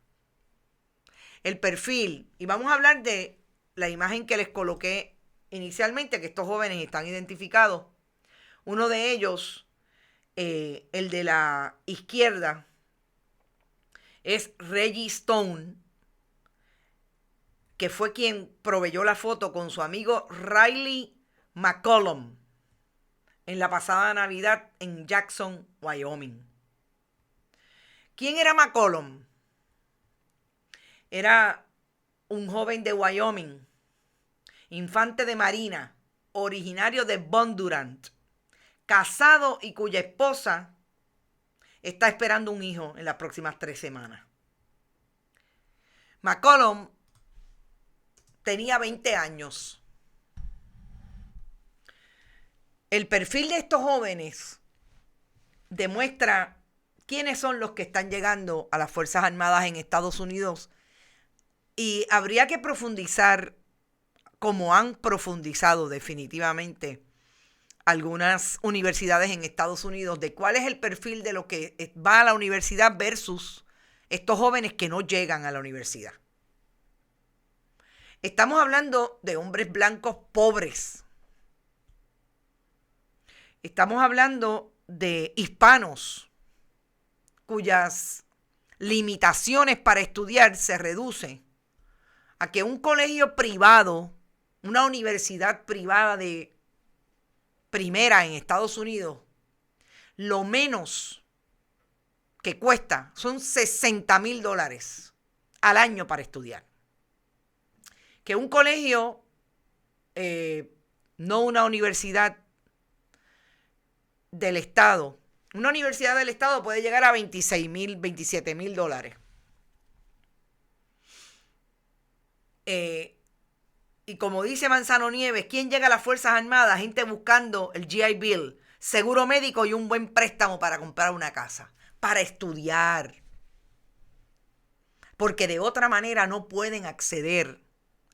El perfil, y vamos a hablar de la imagen que les coloqué inicialmente, que estos jóvenes están identificados. Uno de ellos, el de la izquierda, es Reggie Stone, que fue quien proveyó la foto con su amigo Riley McCollum en la pasada Navidad en Jackson, Wyoming. ¿Quién era McCollum? Era un joven de Wyoming, infante de marina, originario de Bondurant, casado y cuya esposa está esperando un hijo en las próximas 3 semanas. McCollum tenía 20 años. El perfil de estos jóvenes demuestra quiénes son los que están llegando a las Fuerzas Armadas en Estados Unidos, y habría que profundizar, como han profundizado definitivamente algunas universidades en Estados Unidos, de cuál es el perfil de lo que va a la universidad versus estos jóvenes que no llegan a la universidad. Estamos hablando de hombres blancos pobres. Estamos hablando de hispanos cuyas limitaciones para estudiar se reducen a que un colegio privado, una universidad privada de primera en Estados Unidos, lo menos que cuesta son $60,000 al año para estudiar. Que un colegio, no una universidad del Estado, una universidad del Estado puede llegar a $26,000, $27,000. Y como dice Manzano Nieves, ¿quién llega a las Fuerzas Armadas? Gente buscando el GI Bill, seguro médico y un buen préstamo para comprar una casa, para estudiar. Porque de otra manera no pueden acceder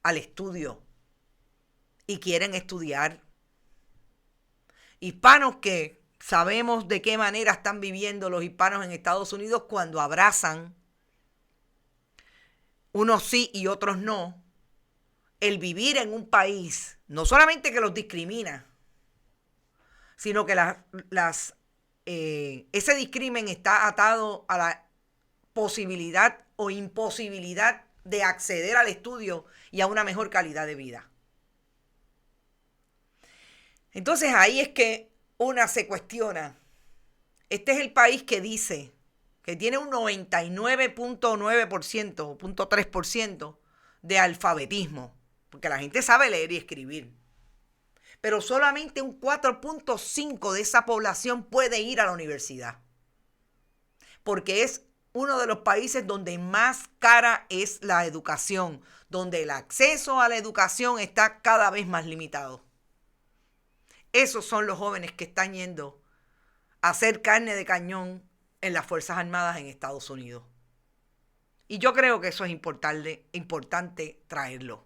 al estudio y quieren estudiar. Hispanos que sabemos de qué manera están viviendo los hispanos en Estados Unidos cuando abrazan, unos sí y otros no, el vivir en un país, no solamente que los discrimina, sino que ese discrimen está atado a la posibilidad o imposibilidad de acceder al estudio y a una mejor calidad de vida. Entonces ahí es que una se cuestiona. Este es el país que dice que tiene un 99.9% o 0.3% de alfabetismo, porque la gente sabe leer y escribir. Pero solamente un 4.5% de esa población puede ir a la universidad, porque es uno de los países donde más cara es la educación, donde el acceso a la educación está cada vez más limitado. Esos son los jóvenes que están yendo a hacer carne de cañón en las Fuerzas Armadas en Estados Unidos. Y yo creo que eso es importante traerlo.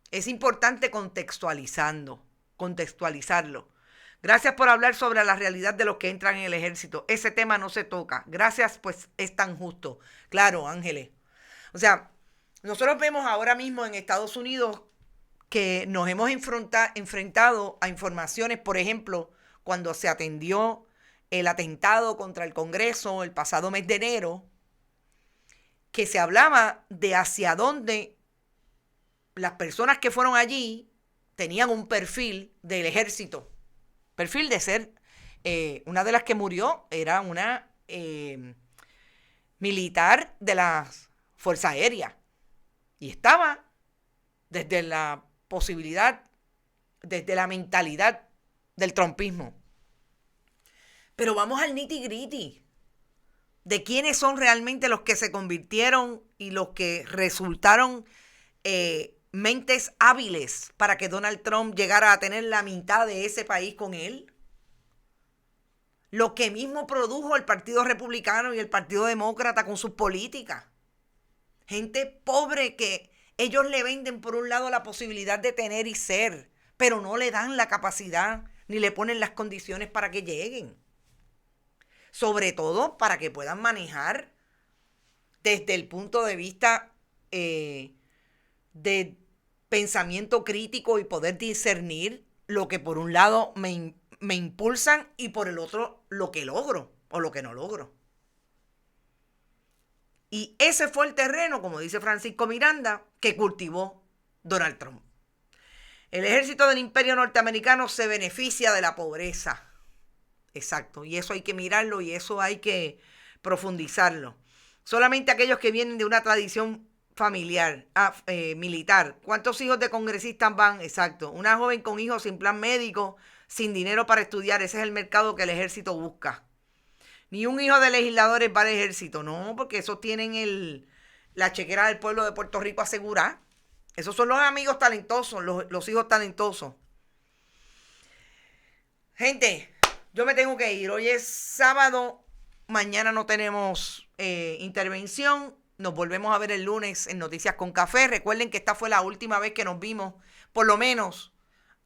Es importante contextualizarlo. Gracias por hablar sobre la realidad de los que entran en el ejército. Ese tema no se toca. Gracias, pues es tan justo. Claro, Ángeles. O sea, nosotros vemos ahora mismo en Estados Unidos que nos hemos enfrentado a informaciones, por ejemplo, cuando se atendió el atentado contra el Congreso el pasado mes de enero, que se hablaba de hacia dónde las personas que fueron allí tenían un perfil del ejército. Perfil de ser, una de las que murió era una militar de la Fuerza Aérea. Y estaba desde la posibilidad, desde la mentalidad del trumpismo. Pero vamos al nitty-gritty de quiénes son realmente los que se convirtieron y los que resultaron mentes hábiles para que Donald Trump llegara a tener la mitad de ese país con él. Lo que mismo produjo el Partido Republicano y el Partido Demócrata con sus políticas. Gente pobre que Ellos le venden por un lado la posibilidad de tener y ser, pero no le dan la capacidad ni le ponen las condiciones para que lleguen. Sobre todo para que puedan manejar desde el punto de vista de pensamiento crítico y poder discernir lo que por un lado me impulsan y por el otro lo que logro o lo que no logro. Y ese fue el terreno, como dice Francisco Miranda, que cultivó Donald Trump. El ejército del imperio norteamericano se beneficia de la pobreza. Exacto, y eso hay que mirarlo y eso hay que profundizarlo. Solamente aquellos que vienen de una tradición familiar, militar. ¿Cuántos hijos de congresistas van? Exacto, una joven con hijos sin plan médico, sin dinero para estudiar, ese es el mercado que el ejército busca. Ni un hijo de legisladores va al ejército, no, porque esos tienen la chequera del pueblo de Puerto Rico asegurada. Esos son los amigos talentosos, los hijos talentosos. Gente, yo me tengo que ir. Hoy es sábado, mañana no tenemos intervención. Nos volvemos a ver el lunes en Noticias con Café. Recuerden que esta fue la última vez que nos vimos, por lo menos,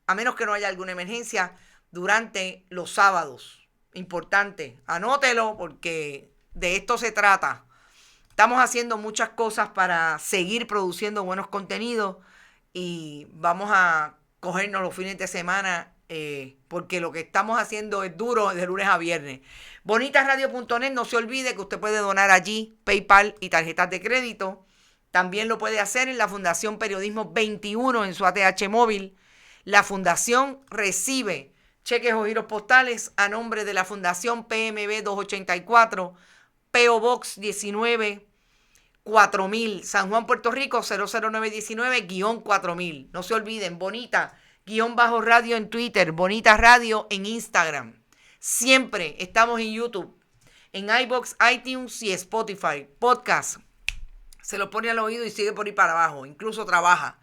a menos que no haya alguna emergencia, durante los sábados. Importante, anótelo porque de esto se trata. Estamos haciendo muchas cosas para seguir produciendo buenos contenidos y vamos a cogernos los fines de semana porque lo que estamos haciendo es duro de lunes a viernes. Bonitasradio.net, no se olvide que usted puede donar allí PayPal y tarjetas de crédito. También lo puede hacer en la Fundación Periodismo 21 en su ATH móvil. La fundación recibe cheques o giros postales a nombre de la Fundación PMB 284, P.O. Box 19, 4000, San Juan, Puerto Rico 00919-4000. No se olviden, Bonita_Radio en Twitter, Bonita Radio en Instagram. Siempre estamos en YouTube, en iVoox, iTunes y Spotify. Podcast, se lo pone al oído y sigue por ahí para abajo, incluso trabaja.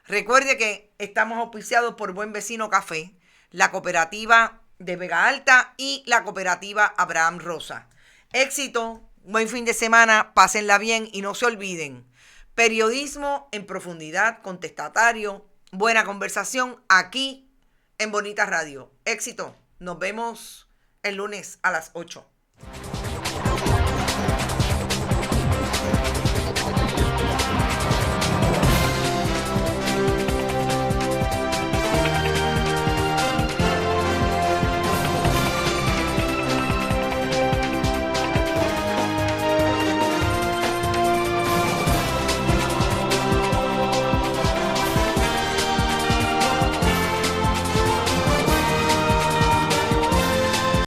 Recuerde que estamos auspiciados por Buen Vecino Café, la cooperativa de Vega Alta y la cooperativa Abraham Rosa. Éxito, buen fin de semana, pásenla bien y no se olviden, periodismo en profundidad, contestatario, buena conversación aquí en Bonita Radio. Éxito, nos vemos el lunes a las 8.